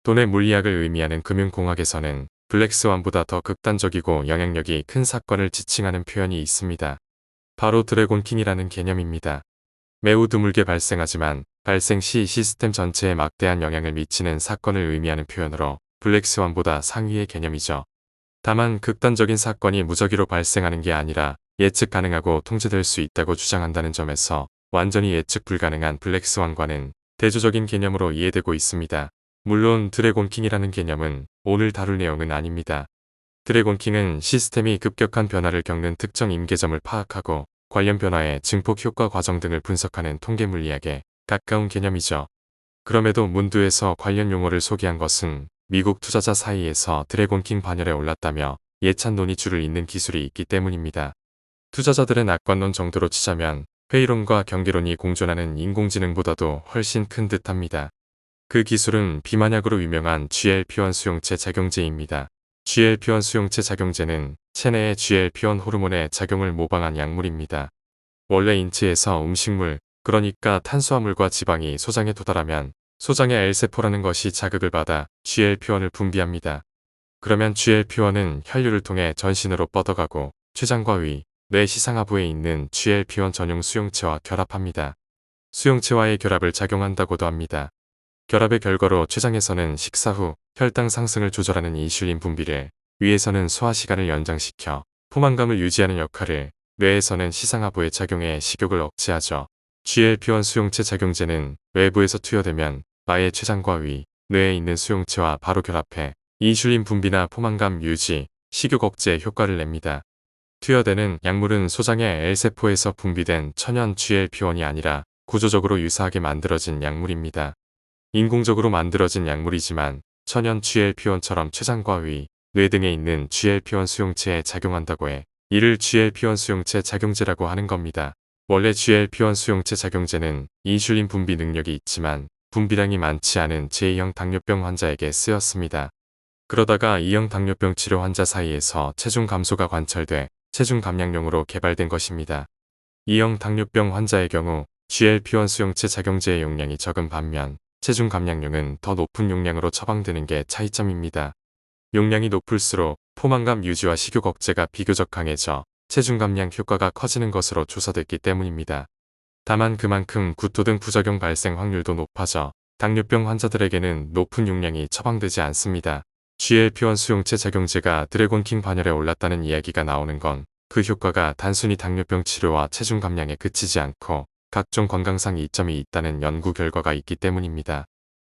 돈의 물리학을 의미하는 금융공학에서는 블랙스완보다 더 극단적이고 영향력이 큰 사건을 지칭하는 표현이 있습니다. 바로 드래곤킹이라는 개념입니다. 매우 드물게 발생하지만 발생 시 시스템 전체에 막대한 영향을 미치는 사건을 의미하는 표현으로 블랙스완보다 상위의 개념이죠. 다만 극단적인 사건이 무작위로 발생하는 게 아니라 예측 가능하고 통제될 수 있다고 주장한다는 점에서 완전히 예측 불가능한 블랙스완과는 대조적인 개념으로 이해되고 있습니다. 물론 드래곤킹이라는 개념은 오늘 다룰 내용은 아닙니다. 드래곤킹은 시스템이 급격한 변화를 겪는 특정 임계점을 파악하고 관련 변화의 증폭 효과 과정 등을 분석하는 통계 물리학에 가까운 개념이죠. 그럼에도 문두에서 관련 용어를 소개한 것은 미국 투자자 사이에서 드래곤킹 반열에 올랐다며 예찬 논의줄을 잇는 기술이 있기 때문입니다. 투자자들의 낙관론 정도로 치자면 회의론과 경계론이 공존하는 인공지능보다도 훨씬 큰 듯합니다. 그 기술은 비만약으로 유명한 GLP-1 수용체 작용제입니다. GLP-1 수용체 작용제는 체내의 GLP-1 호르몬의 작용을 모방한 약물입니다. 원래 인체에서 음식물, 그러니까 탄수화물과 지방이 소장에 도달하면 소장의 L세포라는 것이 자극을 받아 GLP-1을 분비합니다. 그러면 GLP-1은 혈류를 통해 전신으로 뻗어가고 췌장과 위, 뇌 시상하부에 있는 GLP-1 전용 수용체와 결합합니다. 수용체와의 결합을 작용한다고도 합니다. 결합의 결과로 췌장에서는 식사 후 혈당 상승을 조절하는 인슐린 분비를, 위에서는 소화 시간을 연장시켜 포만감을 유지하는 역할을, 뇌에서는 시상하부에 작용해 식욕을 억제하죠. GLP-1 수용체 작용제는 외부에서 투여되면 나의 췌장과 위, 뇌에 있는 수용체와 바로 결합해 인슐린 분비나 포만감 유지, 식욕 억제 효과를 냅니다. 투여되는 약물은 소장의 L세포에서 분비된 천연 GLP-1이 아니라 구조적으로 유사하게 만들어진 약물입니다. 인공적으로 만들어진 약물이지만 천연 GLP-1처럼 췌장과 위, 뇌 등에 있는 GLP-1 수용체에 작용한다고 해 이를 GLP-1 수용체 작용제라고 하는 겁니다. 원래 GLP-1 수용체 작용제는 인슐린 분비 능력이 있지만 분비량이 많지 않은 제2형 당뇨병 환자에게 쓰였습니다. 그러다가 2형 당뇨병 치료 환자 사이에서 체중 감소가 관찰돼 체중 감량용으로 개발된 것입니다. 2형 당뇨병 환자의 경우 GLP-1 수용체 작용제의 용량이 적은 반면 체중 감량용은 더 높은 용량으로 처방되는 게 차이점입니다. 용량이 높을수록 포만감 유지와 식욕 억제가 비교적 강해져 체중 감량 효과가 커지는 것으로 조사됐기 때문입니다. 다만 그만큼 구토 등 부작용 발생 확률도 높아져 당뇨병 환자들에게는 높은 용량이 처방되지 않습니다. GLP-1 수용체 작용제가 드래곤킹 반열에 올랐다는 이야기가 나오는 건 그 효과가 단순히 당뇨병 치료와 체중 감량에 그치지 않고 각종 건강상 이점이 있다는 연구 결과가 있기 때문입니다.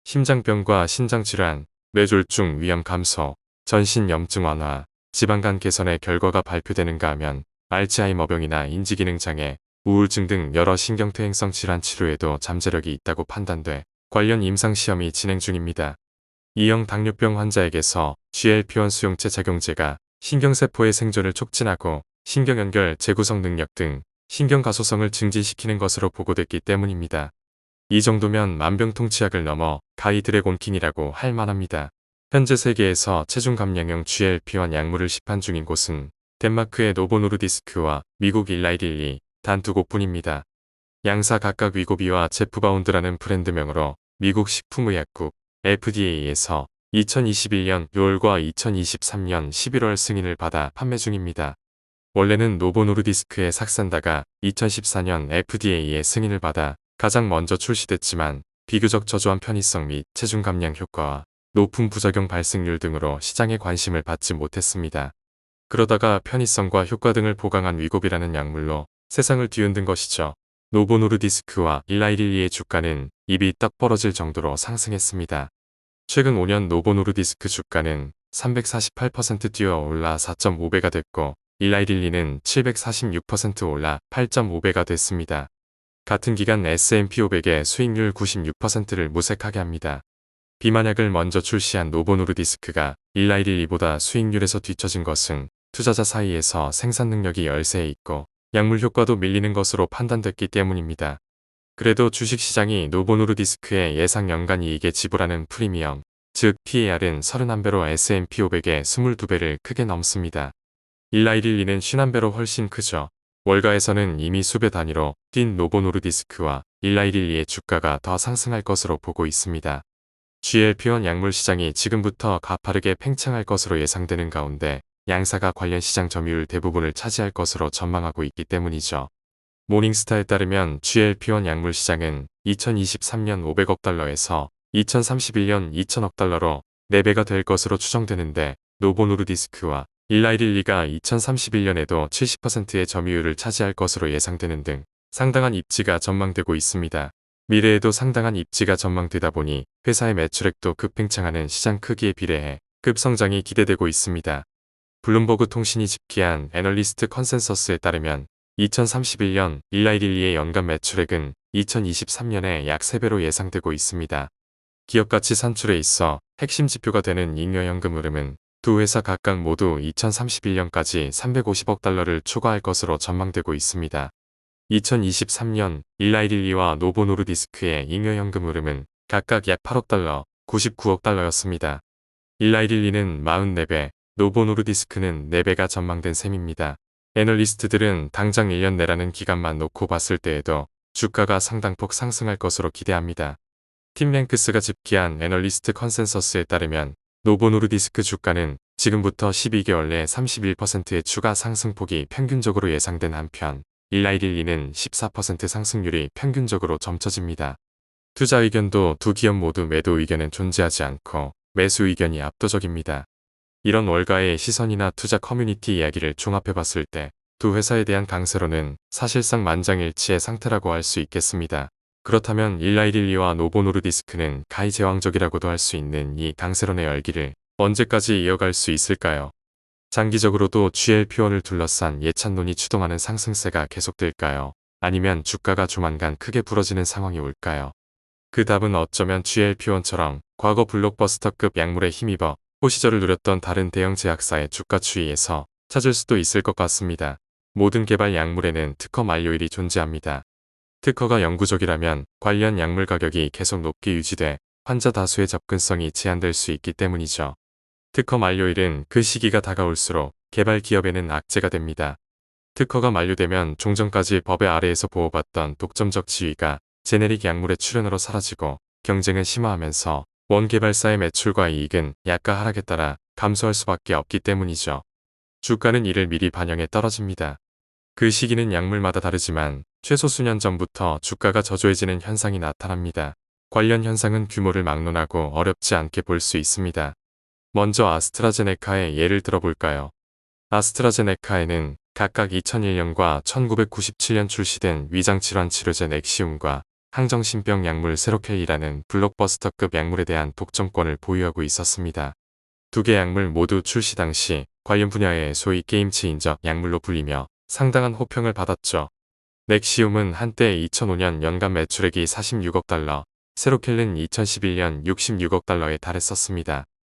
심장병과 신장질환, 뇌졸중 위험 감소, 전신염증 완화, 지방간 개선의 결과가 발표되는가 하면 알츠하이머병이나 인지기능장애, 우울증 등 여러 신경퇴행성 질환 치료에도 잠재력이 있다고 판단돼 관련 임상시험이 진행 중입니다. 2형 당뇨병 환자에게서 GLP-1 수용체 작용제가 신경세포의 생존을 촉진하고 신경연결 재구성 능력 등 신경가소성을 증진시키는 것으로 보고됐기 때문입니다. 이 정도면 만병통치약을 넘어 가히 드래곤킹이라고 할 만합니다. 현재 세계에서 체중 감량용 GLP-1 약물을 시판 중인 곳은 덴마크의 노보 노르디스크와 미국 일라이릴리 단 두 곳뿐입니다. 양사 각각 위고비와 제프바운드라는 브랜드명으로 미국 식품의약국 FDA에서 2021년 6월과 2023년 11월 승인을 받아 판매 중입니다. 원래는 노보 노르디스크의 삭산다가 2014년 FDA의 승인을 받아 가장 먼저 출시됐지만 비교적 저조한 편의성 및 체중 감량 효과와 높은 부작용 발생률 등으로 시장에 관심을 받지 못했습니다. 그러다가 편의성과 효과 등을 보강한 위고비라는 약물로 세상을 뒤흔든 것이죠. 노보 노르디스크와 일라이릴리의 주가는 입이 떡 벌어질 정도로 상승했습니다. 최근 5년 노보 노르디스크 주가는 348% 뛰어 올라 4.5배가 됐고 일라이릴리는 746% 올라 8.5배가 됐습니다. 같은 기간 S&P 500의 수익률 96%를 무색하게 합니다. 비만약을 먼저 출시한 노보 노르디스크가 일라이릴리보다 수익률에서 뒤처진 것은 투자자 사이에서 생산 능력이 열세에 있고 약물 효과도 밀리는 것으로 판단됐기 때문입니다. 그래도 주식시장이 노보 노르디스크의 예상 연간 이익에 지불하는 프리미엄, 즉 PER은 31배로 S&P 500의 22배를 크게 넘습니다. 일라이릴리는 51배로 훨씬 크죠. 월가에서는 이미 수배 단위로 뛴 노보 노르디스크와 일라이릴리의 주가가 더 상승할 것으로 보고 있습니다. GLP-1 약물 시장이 지금부터 가파르게 팽창할 것으로 예상되는 가운데 양사가 관련 시장 점유율 대부분을 차지할 것으로 전망하고 있기 때문이죠. 모닝스타에 따르면 GLP-1 약물 시장은 2023년 500억 달러에서 2031년 2천억 달러로 4배가 될 것으로 추정되는데 노보 노르디스크와 일라이릴리가 2031년에도 70%의 점유율을 차지할 것으로 예상되는 등 상당한 입지가 전망되고 있습니다. 미래에도 상당한 입지가 전망되다 보니 회사의 매출액도 급팽창하는 시장 크기에 비례해 급성장이 기대되고 있습니다. 블룸버그 통신이 집계한 애널리스트 컨센서스에 따르면 2031년 일라이릴리의 연간 매출액은 2023년에 약 3배로 예상되고 있습니다. 기업가치 산출에 있어 핵심 지표가 되는 잉여현금 흐름은 두 회사 각각 모두 2031년까지 350억 달러를 초과할 것으로 전망되고 있습니다. 2023년 일라이릴리와 노보 노르디스크의 잉여현금 흐름은 각각 약 8억 달러, 99억 달러였습니다. 일라이릴리는 44배, 노보 노르디스크는 4배가 전망된 셈입니다. 애널리스트들은 당장 1년 내라는 기간만 놓고 봤을 때에도 주가가 상당폭 상승할 것으로 기대합니다. 팀랭크스가 집계한 애널리스트 컨센서스에 따르면 노보 노르디스크 주가는 지금부터 12개월 내 31%의 추가 상승폭이 평균적으로 예상된 한편 일라이릴리는 14% 상승률이 평균적으로 점쳐집니다. 투자 의견도 두 기업 모두 매도 의견은 존재하지 않고 매수 의견이 압도적입니다. 이런 월가의 시선이나 투자 커뮤니티 이야기를 종합해봤을 때 두 회사에 대한 강세론은 사실상 만장일치의 상태라고 할 수 있겠습니다. 그렇다면 일라이릴리와 노보 노르디스크는 가히제왕적이라고도 할 수 있는 이 강세론의 열기를 언제까지 이어갈 수 있을까요? 장기적으로도 GLP-1을 둘러싼 예찬론이 추동하는 상승세가 계속될까요? 아니면 주가가 조만간 크게 부러지는 상황이 올까요? 그 답은 어쩌면 GLP-1처럼 과거 블록버스터급 약물에 힘입어 호시절을 누렸던 다른 대형 제약사의 주가 추이에서 찾을 수도 있을 것 같습니다. 모든 개발 약물에는 특허 만료일이 존재합니다. 특허가 영구적이라면 관련 약물 가격이 계속 높게 유지돼 환자 다수의 접근성이 제한될 수 있기 때문이죠. 특허 만료일은 그 시기가 다가올수록 개발 기업에는 악재가 됩니다. 특허가 만료되면 종전까지 법의 아래에서 보호받던 독점적 지위가 제네릭 약물의 출현으로 사라지고 경쟁은 심화하면서 원 개발사의 매출과 이익은 약가 하락에 따라 감소할 수밖에 없기 때문이죠. 주가는 이를 미리 반영해 떨어집니다. 그 시기는 약물마다 다르지만 최소 수년 전부터 주가가 저조해지는 현상이 나타납니다. 관련 현상은 규모를 막론하고 어렵지 않게 볼 수 있습니다. 먼저 아스트라제네카의 예를 들어볼까요? 아스트라제네카에는 각각 2001년과 1997년 출시된 위장질환 치료제 넥시움과 항정신병 약물 세로켈이라는 블록버스터급 약물에 대한 독점권을 보유하고 있었습니다. 두 개 약물 모두 출시 당시 관련 분야의 소위 게임체인저 약물로 불리며 상당한 호평을 받았죠. 넥시움은 한때 2005년 연간 매출액이 46억 달러, 세로켈은 2011년 66억 달러에 달했었습니다.